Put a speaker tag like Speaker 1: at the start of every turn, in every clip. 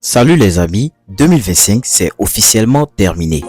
Speaker 1: Salut les amis, 2025 c'est officiellement terminé.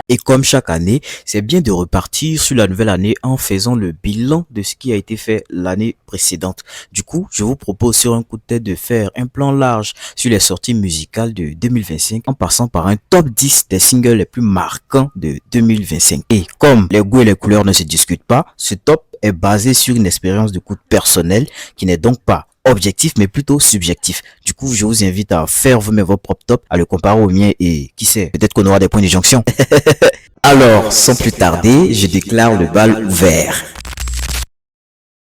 Speaker 1: Et comme chaque année, c'est bien de repartir sur la nouvelle année en faisant le bilan de ce qui a été fait l'année précédente. Du coup, je vous propose sur un coup de tête de faire un plan large sur les sorties musicales de 2025 en passant par un top 10 des singles les plus marquants de 2025. Et comme les goûts et les couleurs ne se discutent pas, ce top est basé sur une expérience de écoute personnelle qui n'est donc pas objectif mais plutôt subjectif. Du coup, je vous invite à faire vous-même vos propres tops, à le comparer au mien et qui sait, peut-être qu'on aura des points de jonction. Alors, sans plus tarder, je déclare le bal ouvert.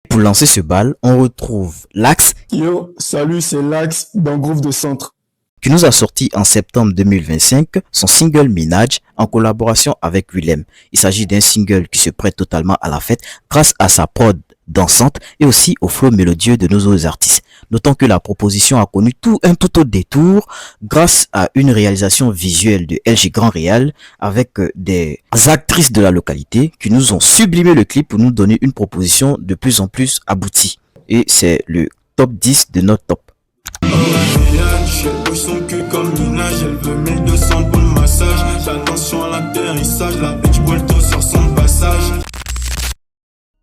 Speaker 1: Pour lancer ce bal, on retrouve Lax.
Speaker 2: Yo, salut, c'est Lax dans Groove de Centre.
Speaker 1: Qui nous a sorti en septembre 2025 son single Minaj en collaboration avec Willem. Il s'agit d'un single qui se prête totalement à la fête grâce à sa prod dansante et aussi au flow mélodieux de nos autres artistes. Notons que la proposition a connu un tout autre détour grâce à une réalisation visuelle de LG Grand Réal avec des actrices de la localité qui nous ont sublimé le clip pour nous donner une proposition de plus en plus aboutie. Et c'est le top 10 de notre top.
Speaker 3: Son cul comme Minaj, elle veut 1200 pour le massage. Attention à l'atterrissage, la bitch Bolto sur son passage.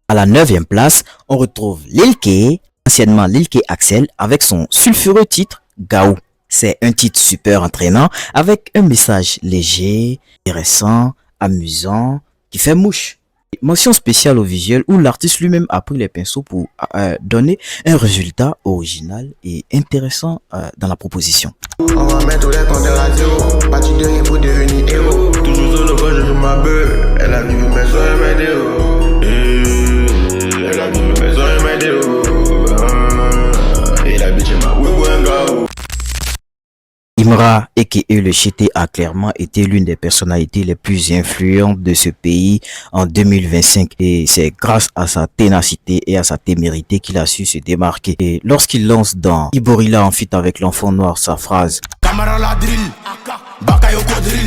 Speaker 1: À la 9e place, on retrouve Lil K, anciennement Lil K Axel, avec son sulfureux titre Gaou. C'est un titre super entraînant avec un message léger, intéressant, amusant, qui fait mouche. Mention spéciale au visuel où l'artiste lui-même a pris les pinceaux pour donner un résultat original et intéressant dans la proposition.
Speaker 4: On va mettre tous les comptes de radio, parti de rien pour devenir héros. Toujours sur le coin, je joue ma beuh. Elle a vu mes soins et mes déos. Elle a vu mes soins et mes déos. Et la bitch est ma ououououou.
Speaker 1: Imra aka le Chété a clairement été l'une des personnalités les plus influentes de ce pays en 2025 et c'est grâce à sa ténacité et à sa témérité qu'il a su se démarquer. Et lorsqu'il lance dans Iborilla en feat avec l'enfant noir sa phrase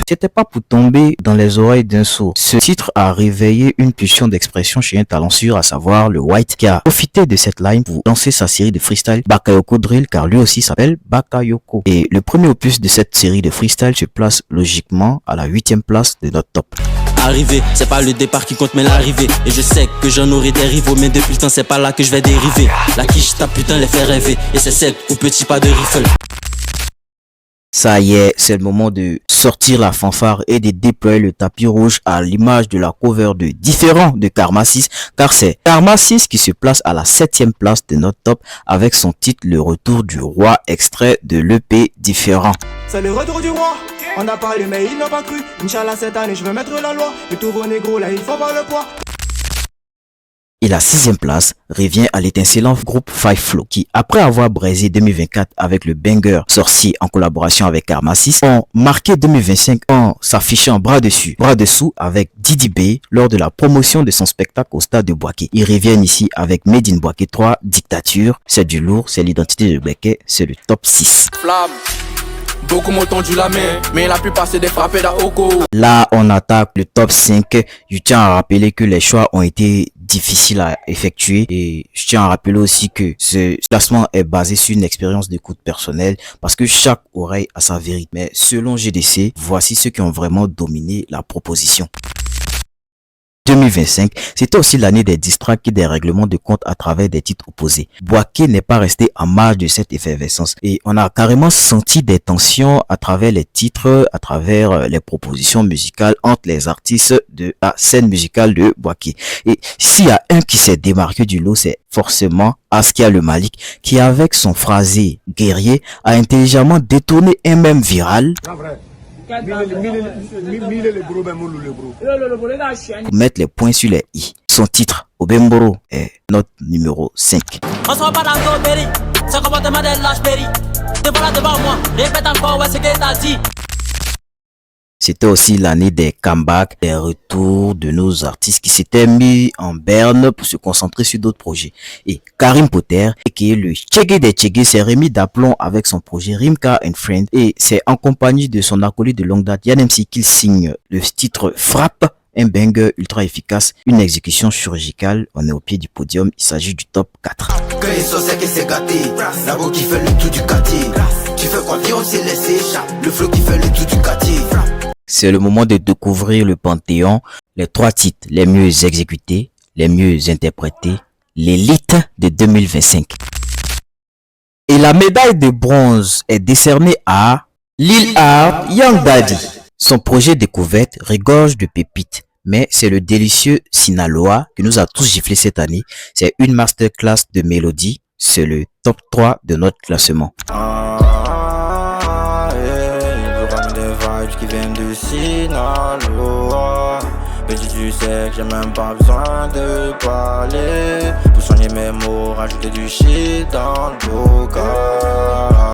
Speaker 1: c'était pas pour tomber dans les oreilles d'un sourd. Ce titre a réveillé une pulsion d'expression chez un talentueux, à savoir le White, qui a profité de cette line pour lancer sa série de freestyle Bakayoko Drill, car lui aussi s'appelle Bakayoko. Et le premier opus de cette série de freestyle se place logiquement à la 8e place de notre top.
Speaker 5: Arrivé, c'est pas le départ qui compte mais l'arrivée. Et je sais que j'en aurai des rivaux, mais depuis le temps c'est pas là que je vais dériver. La quiche ta putain les fait rêver, et c'est celle au petit pas de rifle.
Speaker 1: Ça y est, c'est le moment de sortir la fanfare et de déployer le tapis rouge à l'image de la cover de Différent de Karma 6, car c'est Karma 6 qui se place à la 7e place de notre top avec son titre Le Retour du Roi, extrait de l'EP Différent.
Speaker 6: C'est le retour du roi, on a parlé mais ils n'ont pas cru. Inch'Allah cette année je veux mettre la loi, le nouveau négro là il faut voir le poids.
Speaker 1: Et la 6e place revient à l'étincelant groupe Five Flow qui, après avoir braisé 2024 avec le banger Sorcier en collaboration avec Karma 6, ont marqué 2025 en s'affichant bras dessus, bras dessous avec Didi B lors de la promotion de son spectacle au stade de Boaké. Ils reviennent ici avec Made in Boaké 3, Dictature, c'est du lourd, c'est l'identité de Boaké, c'est le top 6.
Speaker 7: Flamme. Beaucoup m'ont tendu la main, mais la plupart c'est des frappés d'Aoko.
Speaker 1: Là, on attaque le top 5. Je tiens à rappeler que les choix ont été difficiles à effectuer et je tiens à rappeler aussi que ce classement est basé sur une expérience d'écoute personnelle parce que chaque oreille a sa vérité. Mais selon GDC, voici ceux qui ont vraiment dominé la proposition. 2025, c'était aussi l'année des distracts et des règlements de compte à travers des titres opposés. Boaké n'est pas resté en marge de cette effervescence et on a carrément senti des tensions à travers les titres, à travers les propositions musicales entre les artistes de la scène musicale de Boaké. Et s'il y a un qui s'est démarqué du lot, c'est forcément Askia le Malik qui, avec son phrasé guerrier, a intelligemment détourné un même viral pour mettre les points sur les i. Son titre, Obemboro, est notre numéro 5.
Speaker 5: On se voit pas dans le Berry, c'est comportement de lâche Berry. Devant là devant moi, répète encore ouais c'est que t'as dit.
Speaker 1: C'était aussi l'année des comebacks, des retours de nos artistes qui s'étaient mis en berne pour se concentrer sur d'autres projets. Et Karim Potter, qui est le Tchégué des Tchégués, s'est remis d'aplomb avec son projet Rimka and Friends et c'est en compagnie de son acolyte de longue date Yann MC qu'il signe le titre Frappe, Un banger ultra efficace, une exécution chirurgicale. On est au pied du podium, il s'agit du top 4.
Speaker 8: Que les sauces qui s'est gâté, la go qui fait le tout du quartier. Tu fais quoi, viens, on s'est laissé, le flow qui fait le tout du quartier.
Speaker 1: C'est le moment de découvrir le Panthéon, les 3 titres les mieux exécutés, les mieux interprétés, l'élite de 2025. Et la médaille de bronze est décernée à Lil Art Young Daddy. Son projet découverte regorge de pépites, mais c'est le délicieux Sinaloa qui nous a tous giflé cette année. C'est une masterclass de mélodie, c'est le top 3 de notre classement.
Speaker 9: Qui viennent du Sinaloa. Petit, tu sais que j'ai même pas besoin de parler. Pour soigner mes mots, rajouter du shit dans le bocal.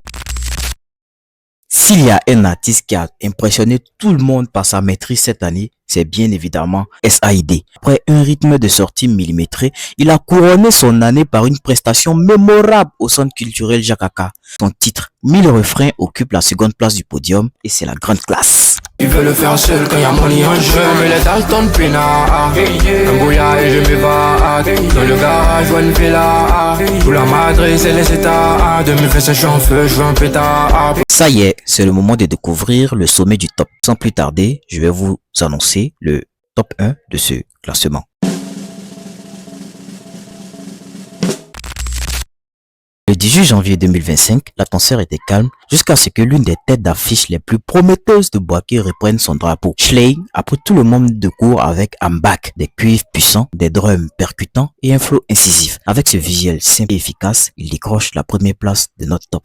Speaker 1: S'il y a un artiste qui a impressionné tout le monde par sa maîtrise cette année, c'est bien évidemment SAID. Après un rythme de sortie millimétré, il a couronné son année par une prestation mémorable au centre culturel Jakaka. Son titre 1000 refrains occupe la seconde place du podium et c'est la grande classe.
Speaker 7: Il veut le faire seul quand y'a money en jeu. Mais les Dalton peinard. Un bouillard et je m'évade. Dans le garage, vois une villa. Pour la madre, c'est les états. De mes fesses, je suis en feu, je veux un pétard.
Speaker 1: Ça y est, c'est le moment de découvrir le sommet du top. Sans plus tarder, je vais vous annoncer le top 1 de ce classement. Le 18 janvier 2025, l'atmosphère était calme jusqu'à ce que l'une des têtes d'affiche les plus prometteuses de Boaké reprenne son drapeau. Schley a pris tout le monde de court avec I'm Back, des cuivres puissants, des drums percutants et un flow incisif. Avec ce visuel simple et efficace, il décroche la première place de notre top.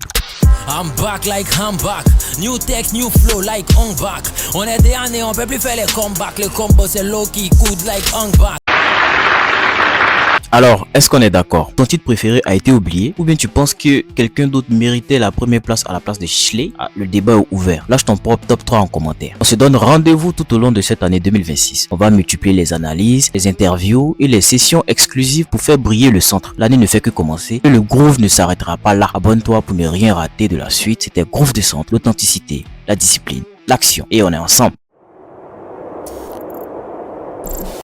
Speaker 10: I'm back like I'm back, new tech, new flow like on back. On est dernier, on peut plus faire les comebacks. Le combo c'est low qui coûte like on back.
Speaker 1: Alors, est-ce qu'on est d'accord? Ton titre préféré a été oublié ou bien tu penses que quelqu'un d'autre méritait la première place à la place de Schley? Le débat est ouvert. Lâche ton propre top 3 en commentaire. On se donne rendez-vous tout au long de cette année 2026. On va multiplier les analyses, les interviews et les sessions exclusives pour faire briller le centre. L'année ne fait que commencer et le groove ne s'arrêtera pas là. Abonne-toi pour ne rien rater de la suite. C'était Groove de Centre, l'authenticité, la discipline, l'action et on est ensemble.